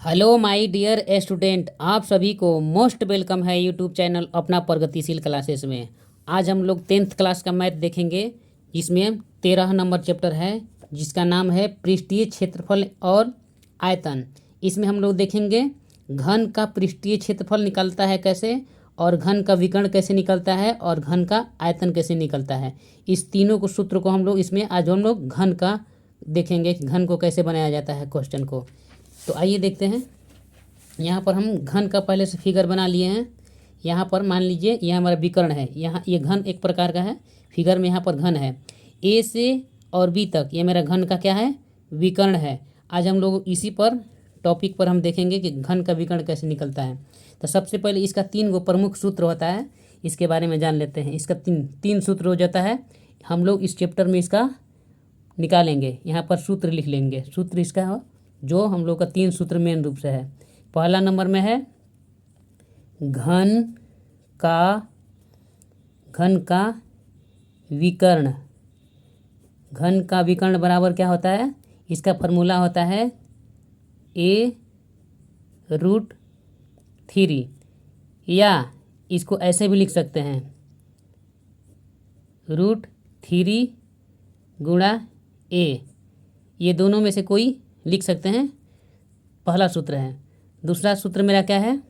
Hello my dear student, आप सभी को मोस्ट वेलकम है यूट्यूब चैनल अपना प्रगतिशील क्लासेस में। आज हम लोग 10th क्लास का मैथ देखेंगे, जिसमें 13 नंबर चैप्टर है, जिसका नाम है पृष्ठीय क्षेत्रफल और आयतन। इसमें हम लोग देखेंगे घन का पृष्ठीय क्षेत्रफल निकलता है कैसे, और घन का विकर्ण कैसे निकलता है, और घन का आयतन कैसे निकलता है। इस तीनों को सूत्र को हम लोग इसमें आज हम लोग घन का देखेंगे, घन को कैसे बनाया जाता है क्वेश्चन को। तो आइए देखते हैं। यहाँ पर हम घन का पहले से फिगर बना लिए हैं। यहाँ पर मान लीजिए यह हमारा विकर्ण है, यहाँ ये घन एक प्रकार का है, फिगर में यहाँ पर घन है। ए से और बी तक ये मेरा घन का क्या है, विकर्ण है। आज हम लोग इसी पर टॉपिक पर हम देखेंगे कि घन का विकर्ण कैसे निकलता है। तो सबसे पहले इसका 3 गो प्रमुख सूत्र होता है, इसके बारे में जान लेते हैं। इसका तीन सूत्र हो जाता है, हम लोग इस चैप्टर में इसका निकालेंगे। यहाँ पर सूत्र लिख लेंगे। सूत्र इसका हो जो हम लोग का 3 सूत्र मेन रूप से है। पहला नंबर में है घन का विकर्ण। घन का विकर्ण बराबर क्या होता है, इसका फॉर्मूला होता है a√3, या इसको ऐसे भी लिख सकते हैं √3 गुणा a। ये दोनों में से कोई लिख सकते हैं, पहला सूत्र है। दूसरा सूत्र मेरा क्या है,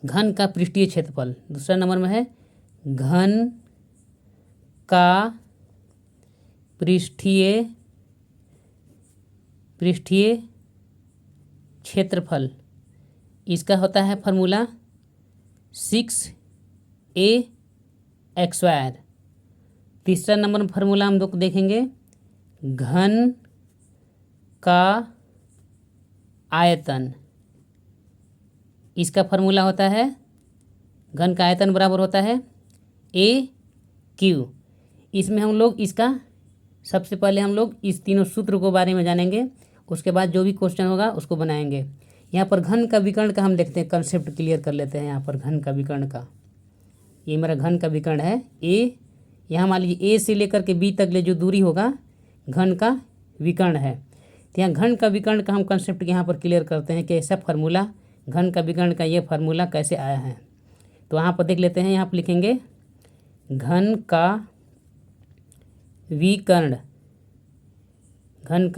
घन का पृष्ठीय क्षेत्रफल। दूसरा नंबर में है घन का पृष्ठीय क्षेत्रफल। इसका होता है फॉर्मूला 6ax²। तीसरा नंबर फॉर्मूला हम लोग देखेंगे घन का आयतन। इसका फॉर्मूला होता है, घन का आयतन बराबर होता है AQ। इसमें हम लोग इसका सबसे पहले हम लोग इस तीनों सूत्र को बारे में जानेंगे, उसके बाद जो भी क्वेश्चन होगा उसको बनाएंगे। यहाँ पर घन का विकर्ण का हम देखते हैं, कंसेप्ट क्लियर कर लेते हैं। यहाँ पर घन का विकर्ण का, ये मेरा घन का विकर्ण है A। यहाँ मान लीजिए A से लेकर के B तक ले जो दूरी होगा घन का विकर्ण है। तो यहाँ घन का विकर्ण का हम कंसेप्ट यहाँ पर क्लियर करते हैं कि ऐसा फार्मूला, घन का विकर्ण का ये फार्मूला कैसे आया है। तो यहाँ पर देख लेते हैं। यहाँ पर लिखेंगे घन का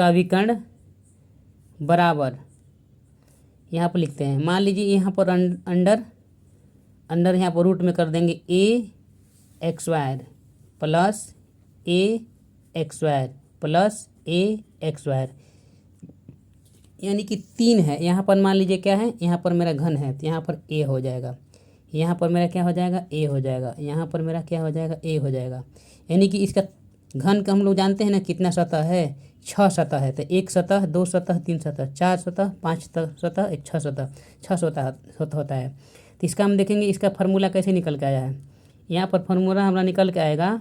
विकर्ण बराबर, यहाँ पर लिखते हैं, मान लीजिए यहाँ पर अंडर यहाँ पर रूट में कर देंगे ax² plus ax² plus ax², यानी कि 3 है। यहाँ पर मान लीजिए क्या है, यहाँ पर मेरा घन है तो यहाँ पर a हो जाएगा, यहाँ पर मेरा क्या हो जाएगा, a हो जाएगा, यहाँ पर मेरा क्या हो जाएगा, a हो जाएगा। यानी कि इसका घन का हम लोग जानते हैं ना कितना सतह है, 6 सतह है। तो 1 सतह, 2 सतह, 3 सतह, 4 सतह, 5 सतह, 6 सतह, 6 सतह होता है। तो इसका हम देखेंगे इसका फार्मूला कैसे निकल के आया है। यहाँ पर फार्मूला हमारा निकल के आएगा,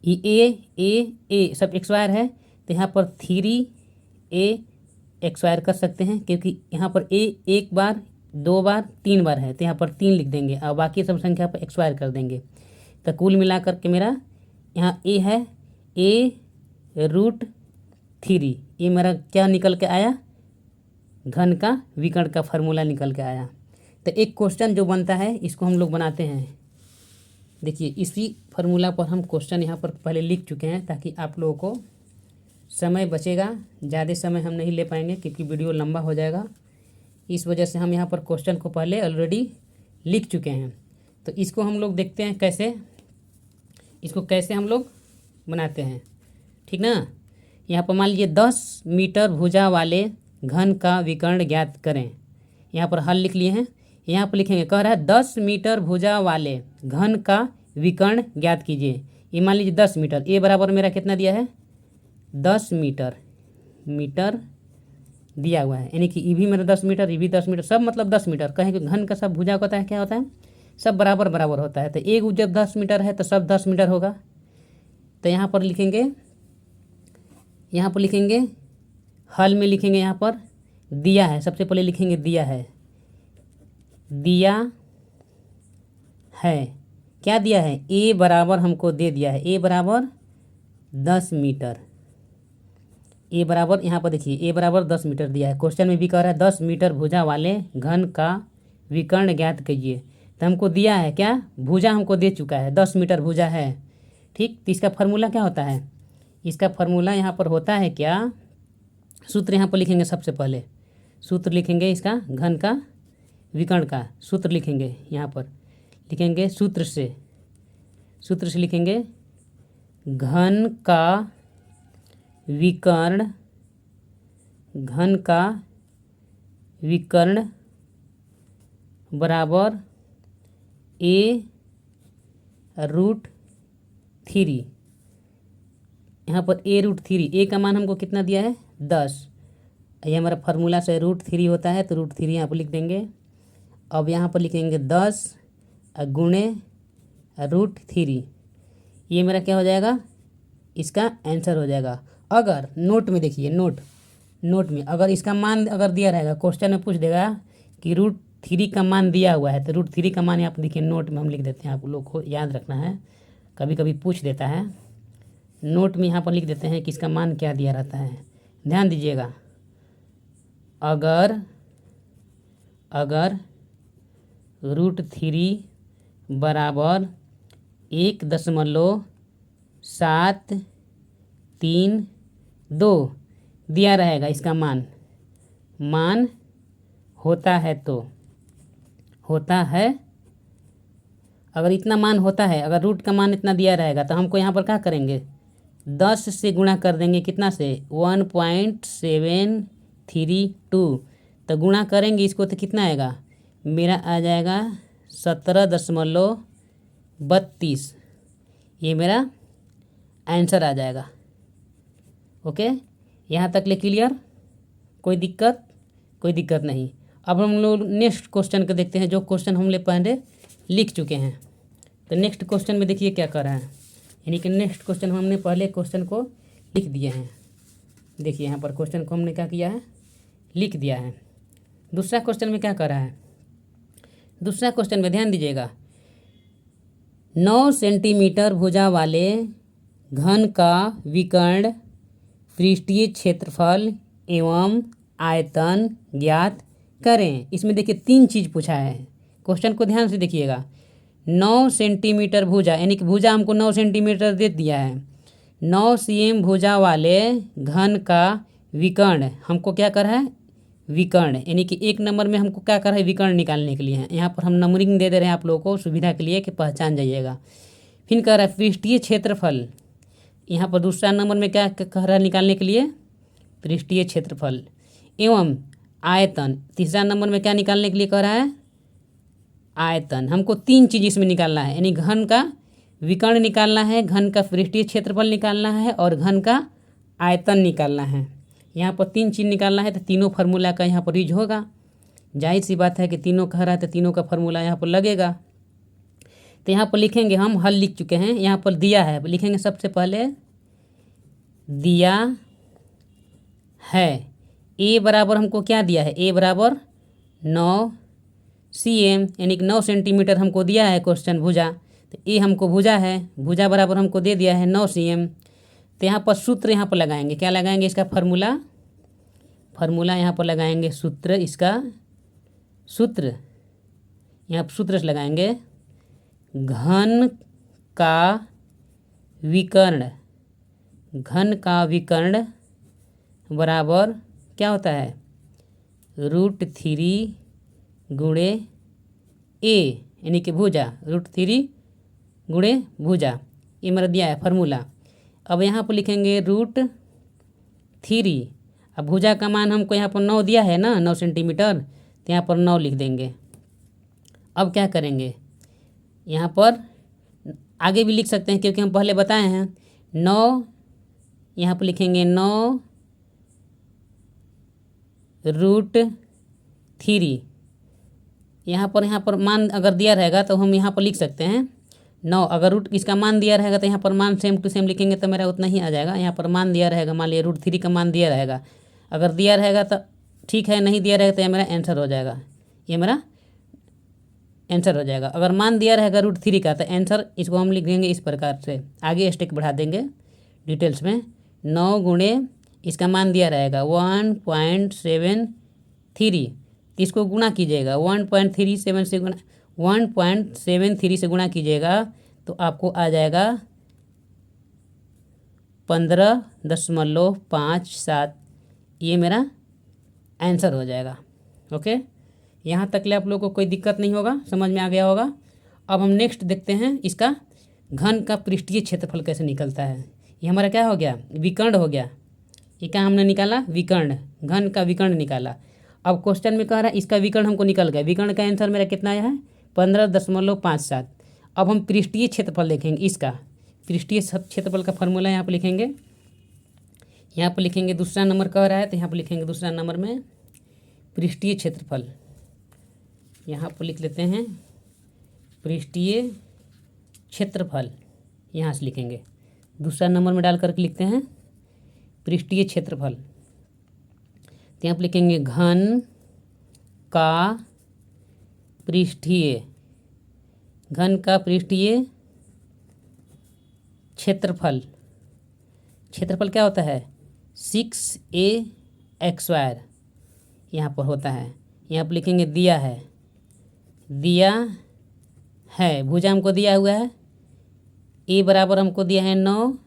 ये a सब x² है, तो यहाँ पर 3ax² कर सकते हैं, क्योंकि यहाँ पर a 1 बार, 2 बार, 3 बार है, तो यहाँ पर 3 लिख देंगे और बाकी सब संख्या पर x² कर देंगे। तो कुल मिलाकर के मेरा यहाँ a है a√3। ये मेरा क्या निकल के आया, घन का विकर्ण का फार्मूला निकल के आया। तो एक क्वेश्चन जो बनता है इसको हम लोग बनाते हैं। देखिए इसी फार्मूला पर हम क्वेश्चन यहाँ पर पहले लिख चुके हैं, ताकि आप लोगों को समय बचेगा, ज़्यादा समय हम नहीं ले पाएंगे क्योंकि वीडियो लंबा हो जाएगा। इस वजह से हम यहाँ पर क्वेश्चन को पहले ऑलरेडी लिख चुके हैं। तो इसको हम लोग देखते हैं कैसे हम लोग बनाते हैं, ठीक ना। यहाँ पर मान लीजिए 10 मीटर भुजा वाले घन का विकर्ण ज्ञात करें। यहाँ पर हल लिख लिए हैं। यहाँ पर लिखेंगे, कह रहा है 10 मीटर भुजा वाले घन का विकर्ण ज्ञात कीजिए। ये मान लीजिए 10 मीटर, ए बराबर मेरा कितना दिया है, 10 मीटर दिया हुआ है, यानी कि ये भी मेरा 10 मीटर, ये भी 10 मीटर, सब मतलब 10 मीटर। कहें कि घन का सब भुजा होता है, क्या होता है, सब बराबर बराबर होता है। तो एक जब 10 मीटर है तो सब 10 मीटर होगा। तो यहाँ पर लिखेंगे हल में लिखेंगे, यहाँ पर दिया है, सबसे पहले लिखेंगे दिया है, क्या दिया है, a बराबर हमको दे दिया है, a बराबर 10 मीटर। ए बराबर, यहाँ पर देखिए ए बराबर 10 मीटर दिया है। क्वेश्चन में भी कह रहा है 10 मीटर भुजा वाले घन का विकर्ण ज्ञात कीजिए। तो हमको दिया है क्या, भुजा हमको दे चुका है, 10 मीटर भुजा है। ठीक, तो इसका फार्मूला क्या होता है, इसका फार्मूला यहाँ पर होता है क्या, सूत्र यहाँ पर लिखेंगे। सबसे पहले सूत्र लिखेंगे इसका, घन का विकर्ण का सूत्र लिखेंगे। यहाँ पर लिखेंगे सूत्र से लिखेंगे घन का विकर्ण, घन का विकर्ण बराबर a रूट 3। यहाँ पर a रूट 3, a का मान हमको कितना दिया है 10। ये हमारा फार्मूला से रूट 3 होता है, तो रूट 3 यहाँ पर लिख देंगे। अब यहाँ पर लिखेंगे 10 गुणे रूट 3। ये मेरा क्या हो जाएगा, इसका आंसर हो जाएगा। अगर नोट में देखिए, नोट में अगर इसका मान अगर दिया रहेगा, क्वेश्चन में पूछ देगा कि रूट 3 का मान दिया हुआ है, तो रूट 3 का मान यहाँ पर देखिए नोट में हम लिख देते हैं। आप लोग को याद रखना है, कभी कभी पूछ देता है। नोट में यहाँ पर लिख देते हैं कि इसका मान क्या दिया रहता है, ध्यान दीजिएगा। अगर रूट 3 बराबर 1.732 दिया रहेगा, इसका मान होता है, तो होता है, अगर इतना मान होता है, अगर रूट का मान इतना दिया रहेगा, तो हमको यहाँ पर क्या करेंगे, 10 से गुणा कर देंगे। कितना से, 1.732। तो गुणा करेंगे इसको तो कितना आएगा, मेरा आ जाएगा 17.32। ये मेरा आंसर आ जाएगा। ओके, यहाँ तक ले क्लियर, कोई दिक्कत नहीं। अब हम लोग नेक्स्ट क्वेश्चन को देखते हैं, जो क्वेश्चन हम लोग पहले लिख चुके हैं। तो नेक्स्ट क्वेश्चन में देखिए क्या कर रहा है, यानी कि नेक्स्ट क्वेश्चन हमने पहले क्वेश्चन को लिख दिए हैं। देखिए यहाँ पर क्वेश्चन को हमने क्या किया है, लिख दिया है। दूसरा क्वेश्चन में क्या कर रहा है, दूसरा क्वेश्चन में ध्यान दीजिएगा। 9 सेंटीमीटर भुजा वाले घन का विकर्ण पृष्ठीय क्षेत्रफल एवं आयतन ज्ञात करें। इसमें देखिए 3 चीज़ पूछा है। क्वेश्चन को ध्यान से देखिएगा। 9 सेंटीमीटर भुजा, यानी कि भुजा हमको 9 सेंटीमीटर दे दिया है। 9 cm भुजा वाले घन का विकर्ण हमको क्या कर है, विकर्ण, यानी कि 1 नंबर में हमको क्या कर है, विकर्ण निकालने के लिए है। यहाँ पर हम नंबरिंग दे रहे हैं आप लोगों को सुविधा के लिए कि पहचान जाइएगा। फिर कह रहा है पृष्ठीय क्षेत्रफल, यहाँ पर दूसरा नंबर में क्या कह रहा है निकालने के लिए, पृष्ठीय क्षेत्रफल एवं आयतन। तीसरा नंबर में क्या निकालने के लिए कह रहा है, आयतन। हमको 3 चीज़ इसमें निकालना है, यानी घन का विकर्ण निकालना है, घन का पृष्ठीय क्षेत्रफल निकालना है और घन का आयतन निकालना है। यहाँ पर 3 चीज़ निकालना है, तो तीनों फार्मूला का यहाँ पर यूज होगा। जाहिर सी बात है कि तीनों कह रहा है, तो तीनों का फार्मूला यहाँ पर लगेगा। तो यहाँ पर लिखेंगे, हम हल लिख चुके हैं, यहाँ पर दिया है, लिखेंगे सबसे पहले दिया है। ए बराबर हमको क्या दिया है, ए बराबर 9 cm, यानी कि 9 सेंटीमीटर हमको दिया है क्वेश्चन भुजा। तो ए हमको भुजा है, भुजा बराबर हमको दे दिया है 9 cm। तो यहाँ पर सूत्र यहाँ पर लगाएंगे, क्या लगाएंगे, इसका फार्मूला यहाँ पर लगाएंगे सूत्र, इसका सूत्र यहाँ पर सूत्र से लगाएंगे। घन का विकर्ण बराबर क्या होता है, रूट 3 गुणे ए, यानी कि भुजा, रूट 3 गुणे भुजा। ये मेरा दिया है फार्मूला। अब यहाँ पर लिखेंगे रूट 3, अब भुजा का मान हमको यहाँ पर 9 दिया है ना, 9 सेंटीमीटर, तो यहाँ पर 9 लिख देंगे। अब क्या करेंगे, यहाँ पर आगे भी लिख सकते हैं क्योंकि हम पहले बताए हैं। 9 यहाँ पर लिखेंगे 9 रूट 3। यहाँ पर मान अगर दिया रहेगा तो हम यहाँ पर लिख सकते हैं 9। अगर रूट इसका मान दिया रहेगा तो यहाँ पर मान सेम टू सेम लिखेंगे तो मेरा उतना ही आ जाएगा। यहाँ पर मान दिया रहेगा, मान लिया रूट 3 का मान दिया रहेगा। अगर दिया रहेगा तो ठीक है, नहीं दिया रहेगा तो यह मेरा आंसर हो जाएगा, ये मेरा आंसर हो जाएगा। अगर मान दिया रहेगा रूट 3 का तो आंसर इसको हम लिख देंगे इस प्रकार से, आगे स्टेप बढ़ा देंगे डिटेल्स में। 9 गुणे इसका मान दिया रहेगा 1.73, तो इसको गुणा कीजिएगा 1.37 से गुणा 1.73 से गुणा कीजिएगा तो आपको आ जाएगा 15.57। ये मेरा आंसर हो जाएगा। ओके, यहाँ तक ले आप लोगों को कोई दिक्कत नहीं होगा, समझ में आ गया होगा। अब हम नेक्स्ट देखते हैं इसका घन का पृष्ठीय क्षेत्रफल कैसे निकलता है। ये हमारा क्या हो गया, विकर्ण हो गया। ये क्या हमने निकाला, विकर्ण, घन का विकर्ण निकाला। अब क्वेश्चन में कह रहा है इसका विकर्ण हमको निकल गया। विकर्ण का आंसर मेरा कितना आया है, 15.57। अब हम पृष्ठीय क्षेत्रफल देखेंगे। इसका पृष्ठीय क्षेत्रफल का फॉर्मूला यहाँ पर लिखेंगे। यहाँ पर लिखेंगे दूसरा नंबर कह रहा है तो यहाँ पर लिखेंगे दूसरा नंबर में पृष्ठीय क्षेत्रफल। यहाँ पर लिख लेते हैं पृष्ठीय क्षेत्रफल, यहाँ से लिखेंगे दूसरा नंबर में डाल करके लिखते हैं पृष्ठीय क्षेत्रफल। तो यहाँ पर लिखेंगे घन का पृष्ठीय, घन का पृष्ठीय क्षेत्रफल। क्षेत्रफल क्या होता है, 6ax²। यहाँ पर होता है, यहाँ पर लिखेंगे दिया है, दिया है, भुजा हमको दिया हुआ है, ए बराबर हमको दिया है 9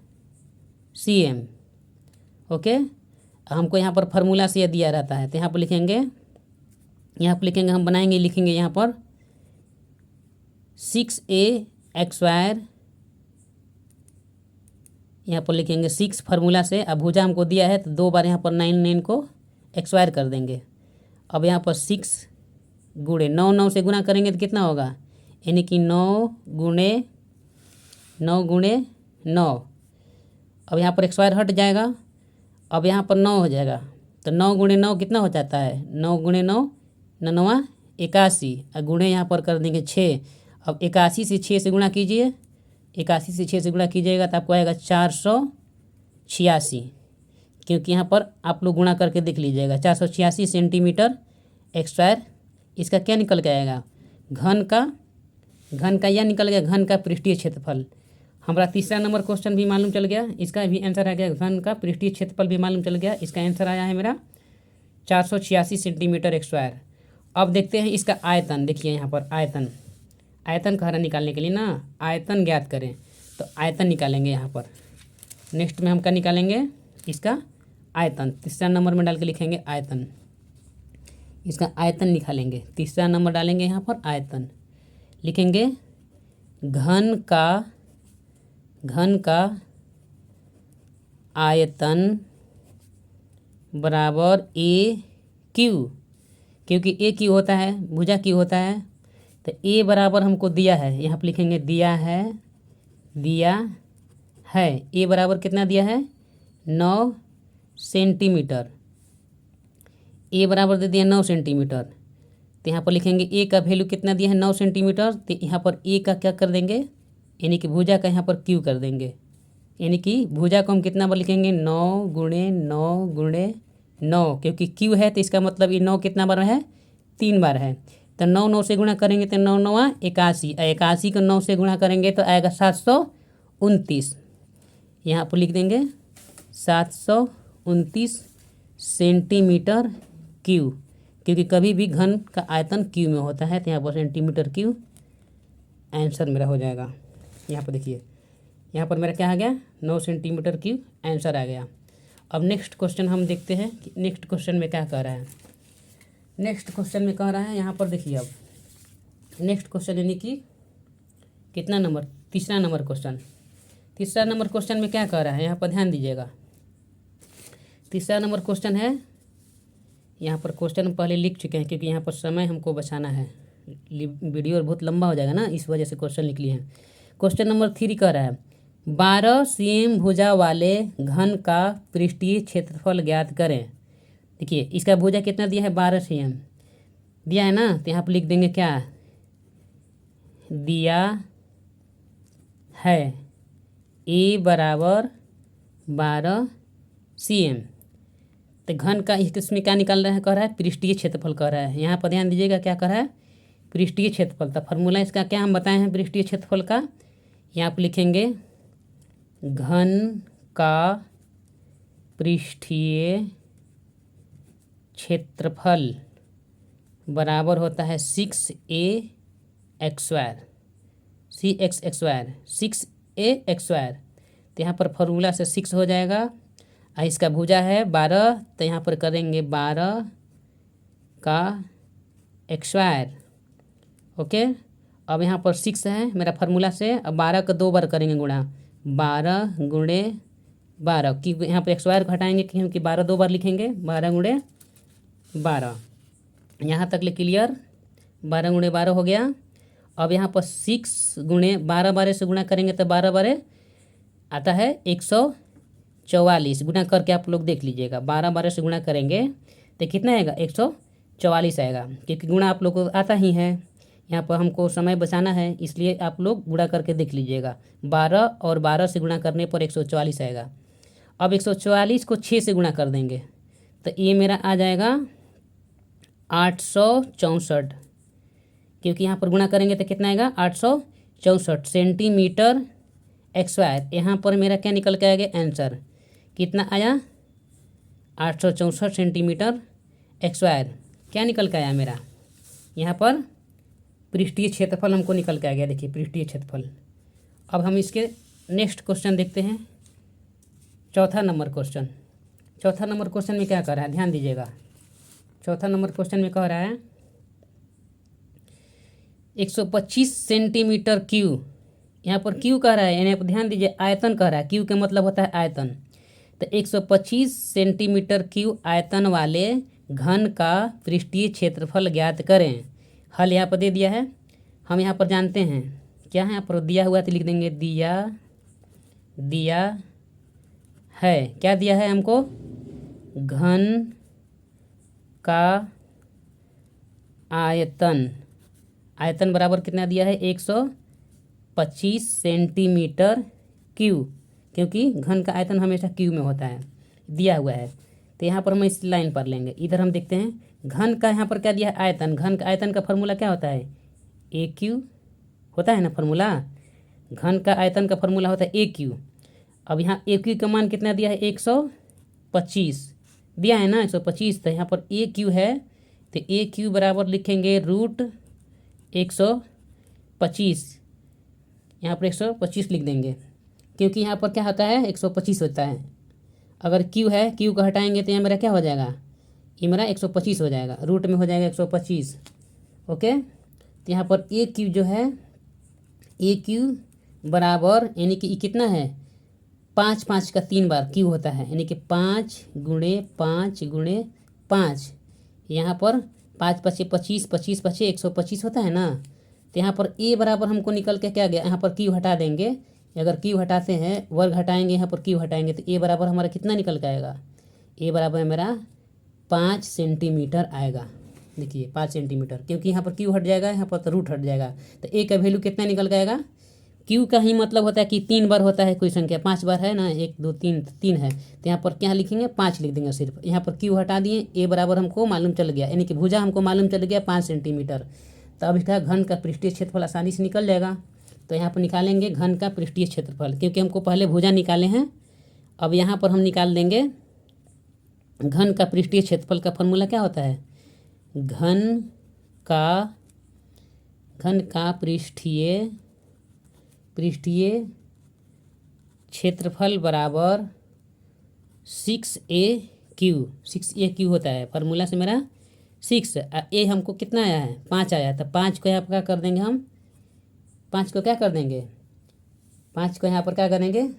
cm। ओके, हमको यहाँ पर फार्मूला से यह दिया रहता है तो यहाँ पर लिखेंगे, यहाँ पर लिखेंगे हम बनाएंगे, लिखेंगे यहाँ पर 6ax², यहाँ पर लिखेंगे 6 फार्मूला से। अब भुजा हमको दिया है तो 2 बार यहाँ पर 9 को x² कर देंगे। अब यहाँ पर 6 गुणे 9 से गुणा करेंगे तो कितना होगा, यानी कि 9 गुणे 9। अब यहाँ पर x² हट जाएगा, अब यहाँ पर 9 हो जाएगा तो 9 गुणे 9 कितना हो जाता है, 9 गुणे 9 9 81, और गुणे यहाँ पर कर देंगे 6। अब 81 से 6 से गुणा कीजिए, 81 से 6 से गुणा कीजिएगा तो आपको आएगा 486, क्योंकि यहाँ पर आप लोग गुणा करके देख लीजिएगा 486 सेंटीमीटर x²। इसका क्या निकल के आएगा, घन का यह निकल गया, घन का पृष्ठीय क्षेत्रफल। हमारा तीसरा नंबर क्वेश्चन भी मालूम चल गया, इसका भी आंसर आ गया, घन का पृष्ठीय क्षेत्रफल भी मालूम चल गया। इसका आंसर आया है मेरा 486 सेंटीमीटर x²। अब देखते हैं इसका आयतन। देखिए यहाँ पर आयतन कह रहा निकालने के लिए ना, आयतन ज्ञात करें तो आयतन निकालेंगे। यहाँ पर नेक्स्ट में हम क्या निकालेंगे, इसका आयतन। तीसरा नंबर में डाल के लिखेंगे आयतन, इसका आयतन निकालेंगे। तीसरा नंबर डालेंगे यहाँ पर आयतन, लिखेंगे घन का आयतन बराबर AQ, क्योंकि AQ होता है, भुजा Q होता है, तो A बराबर हमको दिया है, यहाँ पर लिखेंगे दिया है। A बराबर कितना दिया है, 9 सेंटीमीटर। A बराबर दे दिया 9 सेंटीमीटर, तो यहाँ पर लिखेंगे A का वैल्यू कितना दिया है, 9 सेंटीमीटर। तो यहाँ पर A का क्या कर देंगे, यानी कि भुजा का यहाँ पर Q कर देंगे, यानी कि भुजा को हम कितना बार लिखेंगे, 9 गुणे 9, क्योंकि Q है तो इसका मतलब ये 9 कितना बार है, 3 बार है। तो 9 से गुणा करेंगे तो 9 9 81, 81 को 9 से गुणा करेंगे तो आएगा 729। यहाँ पर लिख देंगे 729 सेंटीमीटर क्यू, क्योंकि कभी भी घन का आयतन क्यू में होता है, तो यहाँ पर सेंटीमीटर क्यू आंसर मेरा हो जाएगा। यहाँ पर देखिए, यहाँ पर मेरा क्या आ गया, 9 सेंटीमीटर क्यू आंसर आ गया। अब नेक्स्ट क्वेश्चन हम देखते हैं कि नेक्स्ट क्वेश्चन में क्या कह रहा है। नेक्स्ट क्वेश्चन में कह रहा है, यहाँ पर देखिए, अब नेक्स्ट क्वेश्चन यानी कि कितना नंबर, तीसरा नंबर क्वेश्चन। तीसरा नंबर क्वेश्चन में क्या कह रहा है, यहाँ पर ध्यान दीजिएगा। तीसरा नंबर क्वेश्चन है, यहाँ पर क्वेश्चन पहले लिख चुके हैं क्योंकि यहाँ पर समय हमको बचाना है, वीडियो बहुत लंबा हो जाएगा ना, इस वजह से क्वेश्चन लिख लिए हैं। क्वेश्चन नंबर 3 कह रहा है 12 cm भुजा वाले घन का पृष्ठीय क्षेत्रफल ज्ञात करें। देखिए इसका भुजा कितना दिया है, 12 cm दिया है ना, तो यहाँ पर लिख देंगे क्या दिया है, A बराबर 12 cm। तो घन का इसमें क्या निकाल रहा है, कह रहा है पृष्ठीय क्षेत्रफल कह रहा है। यहाँ पर ध्यान दीजिएगा क्या कह रहा है, पृष्ठीय क्षेत्रफल। तो फार्मूला इसका क्या हम बताए हैं पृष्ठीय क्षेत्रफल का, यहाँ पर लिखेंगे घन का पृष्ठीय क्षेत्रफल बराबर होता है 6a² cx² 6a²। तो यहाँ पर फॉर्मूला से 6 हो जाएगा और इसका भुजा है 12, तो यहाँ पर करेंगे 12 का x²। ओके, अब यहाँ पर 6 है मेरा फार्मूला से, अब 12 का 2 बार करेंगे गुणा, 12 गुणे 12 कि यहाँ पर x² घटाएंगे क्योंकि 12 2 बार लिखेंगे, 12 गुणे 12। यहाँ तक ले क्लियर, 12 गुणे 12 हो गया। अब यहाँ पर 6 गुणे 12 12 से गुणा करेंगे तो 12 12 आता है 144। गुणा करके आप लोग देख लीजिएगा, 12 12 से गुणा करेंगे तो कितना आएगा, 144 आएगा, क्योंकि गुणा आप लोग को आता ही है। यहाँ पर हमको समय बचाना है, इसलिए आप लोग गुणा करके देख लीजिएगा। 12 और 12 से गुणा करने पर 144 आएगा। अब 144 को 6 से गुणा कर देंगे तो ये मेरा आ जाएगा 864, क्योंकि यहाँ पर गुणा करेंगे तो कितना आएगा, 864 सेंटीमीटर x²। यहाँ पर मेरा क्या निकल के आएगा आंसर, कितना आया, 864 सेंटीमीटर x²। क्या निकल के आया मेरा, यहाँ पर पृष्ठीय क्षेत्रफल हमको निकल के आ गया। देखिए पृष्ठीय क्षेत्रफल। अब हम इसके नेक्स्ट क्वेश्चन देखते हैं, चौथा नंबर क्वेश्चन। चौथा नंबर क्वेश्चन में क्या कर रहा है, ध्यान दीजिएगा। चौथा नंबर क्वेश्चन में कह रहा है 125 सेंटीमीटर क्यू, यहाँ पर क्यू कह रहा है, यानी आप ध्यान दीजिए आयतन कह रहा है, क्यू का मतलब होता है आयतन। तो 125 सेंटीमीटर क्यू आयतन वाले घन का पृष्ठीय क्षेत्रफल ज्ञात करें। हल यहाँ पर दे दिया है, हम यहाँ पर जानते हैं क्या है, यहाँ पर दिया हुआ तो लिख देंगे दिया है। क्या दिया है हमको, घन का आयतन बराबर कितना दिया है, 125 सेंटीमीटर क्यू, क्योंकि घन का आयतन हमेशा क्यू में होता है, दिया हुआ है। तो यहाँ पर हम इस लाइन पर लेंगे, इधर हम देखते हैं घन का यहाँ पर क्या दिया है, आयतन। घन का आयतन का फार्मूला क्या होता है, AQ होता है ना फार्मूला। घन का आयतन का फार्मूला होता है AQ। अब यहाँ AQ का मान कितना दिया है, 125 दिया है ना, 125। तो यहाँ पर AQ है तो AQ बराबर लिखेंगे √125, यहाँ पर 125 लिख देंगे, क्योंकि यहाँ पर क्या होता है 125 होता है। अगर Q है, Q को हटाएंगे तो यहाँ मेरा क्या हो जाएगा, ये मेरा 125 हो जाएगा, रूट में हो जाएगा 125। ओके, तो यहाँ पर AQ जो है, AQ बराबर यानी कि कितना है, 5 5 का 3 बार Q होता है, यानी कि 5 गुणे 5 गुणे 5। यहाँ पर 5 5 25 25 5 125 होता है ना। तो यहाँ पर A बराबर हमको निकल के क्या गया, यहाँ पर Q हटा देंगे। अगर Q हटाते हैं, वर्ग हटाएंगे, यहाँ पर Q हटाएंगे तो A बराबर हमारा कितना निकल के आएगा, A बराबर मेरा 5 सेंटीमीटर आएगा। देखिए 5 सेंटीमीटर, क्योंकि यहाँ पर Q हट जाएगा, यहाँ पर तो रूट हट जाएगा, तो A का वैल्यू कितना निकल के आएगा। Q का ही मतलब होता है कि 3 बार होता है कोई संख्या, 5 बार है ना, 1 2 3 3 है, तो यहाँ पर क्या लिखेंगे, 5 लिख देंगे सिर्फ। यहाँ पर Q हटा दिए, A बराबर हमको मालूम चल गया, यानी कि भुजा हमको मालूम चल गया 5 सेंटीमीटर। तो अब इसका घन का पृष्ठीय क्षेत्रफल आसानी से निकल जाएगा। तो यहाँ पर निकालेंगे घन का पृष्ठीय क्षेत्रफल, क्योंकि हमको पहले भुजा निकाले हैं। अब यहाँ पर हम निकाल देंगे घन का पृष्ठीय क्षेत्रफल का फॉर्मूला क्या होता है, घन का पृष्ठीय क्षेत्रफल बराबर 6AQ होता है। फार्मूला से मेरा 6, A हमको कितना आया है, 5 आया है। तो 5 को यहाँ पर क्या कर देंगे हम, 5 को क्या कर देंगे, 5 को यहाँ पर क्या करेंगे,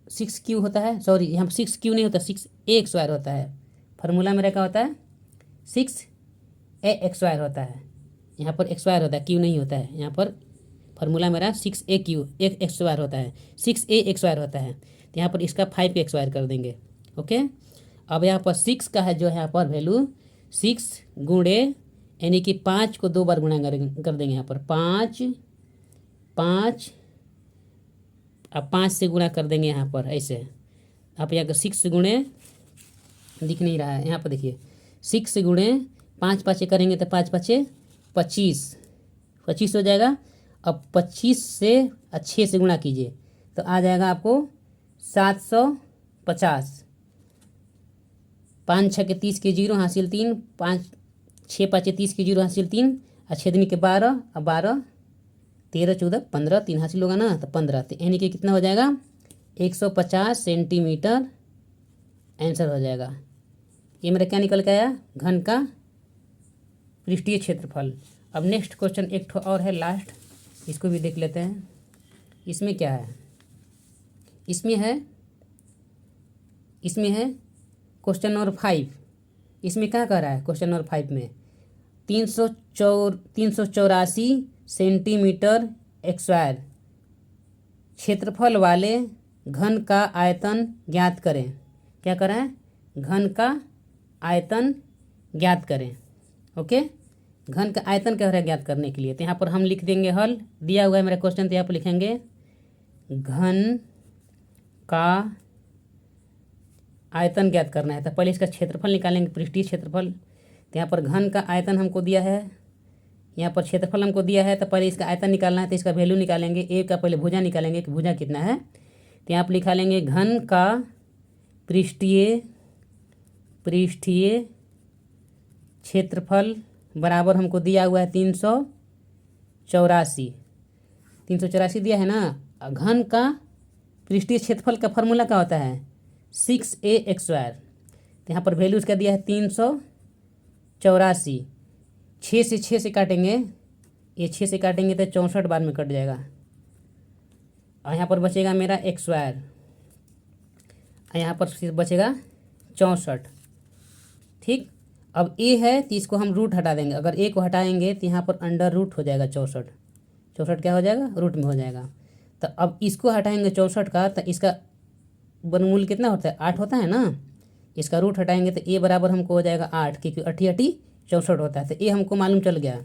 6Q होता है, सॉरी यहाँ 6Q नहीं होता, 6A² होता है। फार्मूला मेरा क्या होता है, 6AX² होता है। यहाँ पर x² होता है, Q नहीं होता है। यहाँ पर फार्मूला मेरा 6AX² होता है, 6AX² होता है। तो यहाँ पर इसका 5x² कर देंगे। ओके, अब यहाँ पर 6 का है जो यहाँ पर वैल्यू 6 गुणे, यानी कि 5 को 2 बार गुणा कर देंगे। यहाँ पर 5 अब 5 से गुणा कर देंगे यहाँ पर ऐसे। आप यहाँ 6 गुणे दिख नहीं रहा है, यहाँ पर देखिए 6 गुणे 5 5 करेंगे तो 5 5 25 हो जाएगा। अब 25 से 6 से गुणा कीजिए तो आ जाएगा आपको 750, 5 छः के 30 के जीरो हासिल 3, 5 6 5 30 के जीरो हासिल 3, और छेदनी के 12, अब 12 13 14 15 3 हासिल होगा ना, तो 15, तो यानी कि कितना हो जाएगा 150 सेंटीमीटर आंसर हो जाएगा। ये मेरा क्या निकल के आया, घन का पृष्ठीय क्षेत्रफल। अब नेक्स्ट क्वेश्चन एक ठो और है लास्ट, इसको भी देख लेते हैं। इसमें क्या है, इसमें है क्वेश्चन नंबर 5। इसमें क्या कह रहा है क्वेश्चन नंबर 5 में 384 सेंटीमीटर स्क्वायर क्षेत्रफल वाले घन का आयतन ज्ञात करें। क्या करें है, घन का आयतन ज्ञात करें। ओके, घन का आयतन कह रहा है ज्ञात करने के लिए, तो यहाँ पर हम लिख देंगे हल, दिया हुआ है मेरा क्वेश्चन, तो यहाँ पर लिखेंगे घन का आयतन ज्ञात करना है। तो पहले इसका क्षेत्रफल निकालेंगे, पृष्ठीय क्षेत्रफल। तो यहाँ पर घन का आयतन हमको दिया है, यहाँ पर क्षेत्रफल हमको दिया है, तो पहले इसका आयतन निकालना है, तो इसका वैल्यू निकालेंगे। ए का पहले भुजा निकालेंगे कि भुजा कितना है, तो यहाँ पर लिखा लेंगे घन का पृष्ठीय क्षेत्रफल बराबर हमको दिया हुआ है 384 दिया है ना। घन का पृष्ठीय क्षेत्रफल का फॉर्मूला क्या होता है 6a स्क्वायर। तो यहाँ पर वैल्यू इसका दिया है 384, 6 से काटेंगे, ये 6 से काटेंगे तो 64 बार में कट जाएगा, और यहाँ पर बचेगा मेरा एक स्क्वायर, और यहाँ पर फिर बचेगा 64। ठीक, अब ए है तो इसको हम रूट हटा देंगे, अगर ए को हटाएंगे तो यहाँ पर अंडर रूट हो जाएगा 64 क्या हो जाएगा, रूट में हो जाएगा। तो अब इसको हटाएंगे 64 का, तो इसका वर्गमूल कितना होता है 8 होता है ना। इसका रूट हटाएंगे तो ए बराबर हमको हो जाएगा 8, क्योंकि 8 64 होता है। तो ए हमको मालूम चल गया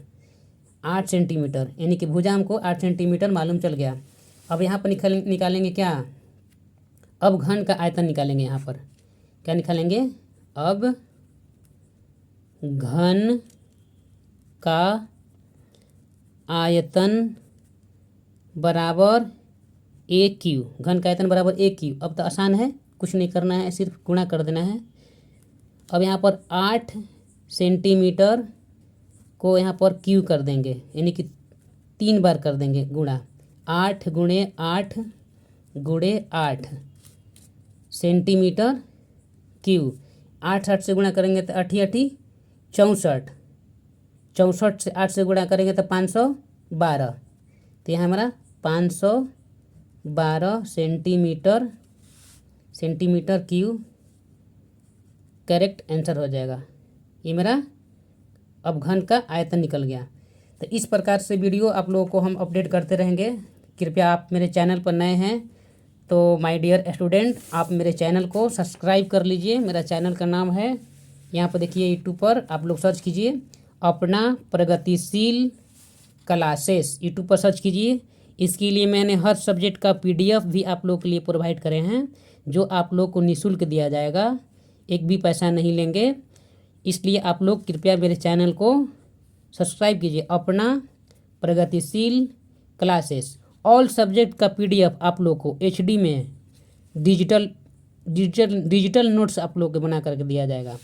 8 सेंटीमीटर, यानी कि भुजा हमको 8 सेंटीमीटर मालूम चल गया। अब यहाँ पर निकालेंगे क्या, अब घन का आयतन निकालेंगे। यहाँ पर क्या निकालेंगे, अब घन का आयतन बराबर ए क्यू, घन का आयतन बराबर ए क्यू। अब तो आसान है, कुछ नहीं करना है, सिर्फ गुणा कर देना है। अब यहाँ पर 8 सेंटीमीटर को यहाँ पर क्यू कर देंगे, यानी कि 3 बार कर देंगे गुणा, 8 गुणे 8 गुणे 8 सेंटीमीटर क्यू। 8 से गुणा करेंगे तो 8 64, 64 से 8 से गुणा करेंगे तो 512, तो यहाँ हमारा 512 सेंटीमीटर क्यू करेक्ट आंसर हो जाएगा। ये मेरा अब घन का आयतन निकल गया। तो इस प्रकार से वीडियो आप लोगों को हम अपडेट करते रहेंगे। कृपया आप मेरे चैनल पर नए हैं तो माय डियर स्टूडेंट, आप मेरे चैनल को सब्सक्राइब कर लीजिए। मेरा चैनल का नाम है, यहाँ पर देखिए यूट्यूब पर आप लोग सर्च कीजिए अपना प्रगतिशील क्लासेस, यूट्यूब पर सर्च कीजिए। इसके लिए मैंने हर सब्जेक्ट का PDF भी आप लोग के लिए प्रोवाइड करे हैं, जो आप लोग को निःशुल्क दिया जाएगा, एक भी पैसा नहीं लेंगे। इसलिए आप लोग कृपया मेरे चैनल को सब्सक्राइब कीजिए, अपना प्रगतिशील क्लासेस। ऑल सब्जेक्ट का PDF आप लोग को HD में डिजिटल नोट्स आप लोग को बना करके दिया जाएगा,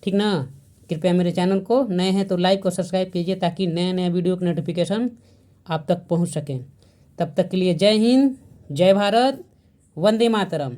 ठीक ना। कृपया मेरे चैनल को नए हैं तो लाइक और सब्सक्राइब कीजिए, ताकि नए नए वीडियो की नोटिफिकेशन आप तक पहुंच सकें। तब तक के लिए जय हिंद, जय भारत, वंदे मातरम।